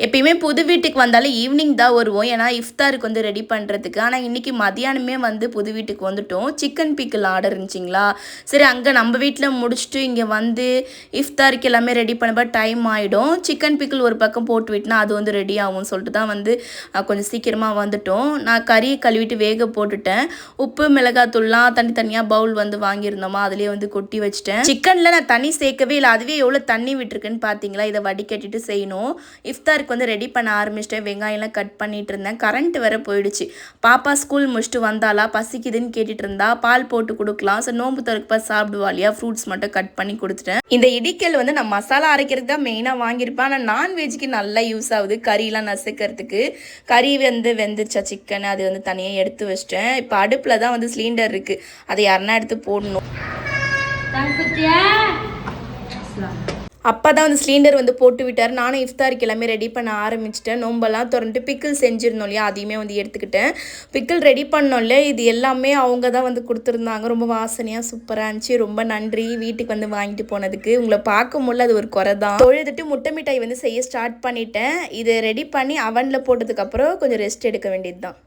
எப்பயுமே புது வீட்டுக்கு வந்தாலும் ஈவினிங் தான் வருவோம். ஏன்னா இஃப்தாருக்கு வந்து ரெடி பண்ணுறதுக்கு. ஆனால் இன்றைக்கி மதியானமே வந்து புது வீட்டுக்கு வந்துட்டோம். சிக்கன் பிக்கிள் ஆர்டர் இருந்துச்சிங்களா, சரி அங்கே நம்ம வீட்டில் முடிச்சுட்டு இங்கே வந்து இஃப்தாருக்கு எல்லாமே ரெடி பண்ணப்போ டைம் ஆகிடும். சிக்கன் பிக்கிள் ஒரு பக்கம் போட்டு விட்டுனா அது வந்து ரெடி ஆகும்னு சொல்லிட்டு தான் வந்து கொஞ்சம் சீக்கிரமாக வந்துட்டோம். நான் கறியை கழுவிட்டு வேக போட்டுட்டேன். உப்பு மிளகாத்தூள்லாம் தனித்தனியாக பவுல் வந்து வாங்கியிருந்தோமா அதுலேயே வந்து கொட்டி வச்சுட்டேன். சிக்கனில் நான் தண்ணி சேர்க்கவே இல்லை. அதுவே எவ்வளோ தண்ணி விட்டுருக்குன்னு பார்த்தீங்களா. இதை வடிகட்டிட்டு செய்யணும். இஃப்தாருக்கு வந்து ரெடி பண்ண ஆரம்பிச்சிட்டேன். வெங்காயம்லாம் கட் பண்ணிட்டு இருந்தேன். கரண்ட் வேற போயிடுச்சு. பாப்பா ஸ்கூல் முடிச்சுட்டு வந்தாலா, பசிக்குதுன்னு கேட்டுட்டு இருந்தா. பால் போட்டு கொடுக்கலாம். ஸோ நோம்பு திறக்கப்ப சாப்பிடுவா இல்லையா, ஃப்ரூட்ஸ் மட்டும் கட் பண்ணி கொடுத்துட்டேன். இந்த இடிக்கல் வந்து நான் மசாலா அரைக்கிறதுக்கு தான் மெயினாக வாங்கியிருப்பேன். ஆனால் நான்வெஜ்ஜுக்கு நல்லா யூஸ் ஆகுது. கறியெலாம் நசுக்கிறதுக்கு. கறி வந்து வெந்துருச்சா சிக்கன், அது வந்து தனியாக எடுத்து வச்சிட்டேன். இப்போ அடுப்பில் தான் வந்து சிலிண்டர் இருக்குது. அதை யாருன்னா எடுத்து போடணும். அப்பா தான் வந்து சிலிண்டர் வந்து போட்டு விட்டார். நானும் இஃப்தாருக்கு எல்லாமே ரெடி பண்ண ஆரம்பிச்சிட்டேன். நோம்பெல்லாம் திறந்துட்டு பிக்கிள் செஞ்சிருந்தோம் இல்லையா, அதையுமே வந்து எடுத்துக்கிட்டேன். பிக்கிள் ரெடி பண்ணோம்ல, இது எல்லாமே அவங்க தான் வந்து கொடுத்துருந்தாங்க. ரொம்ப வாசனையாக சூப்பராக இருந்துச்சு. ரொம்ப நன்றி வீட்டுக்கு வந்து வாங்கிட்டு போனதுக்கு. உங்களை பார்க்க முடியல, அது ஒரு குறை தான். தொழுதுட்டு முட்டை மிட்டாய் வந்து செய்ய ஸ்டார்ட் பண்ணிட்டேன். இதை ரெடி பண்ணி அவனில் போட்டதுக்கப்புறம் கொஞ்சம் ரெஸ்ட் எடுக்க வேண்டியது தான்.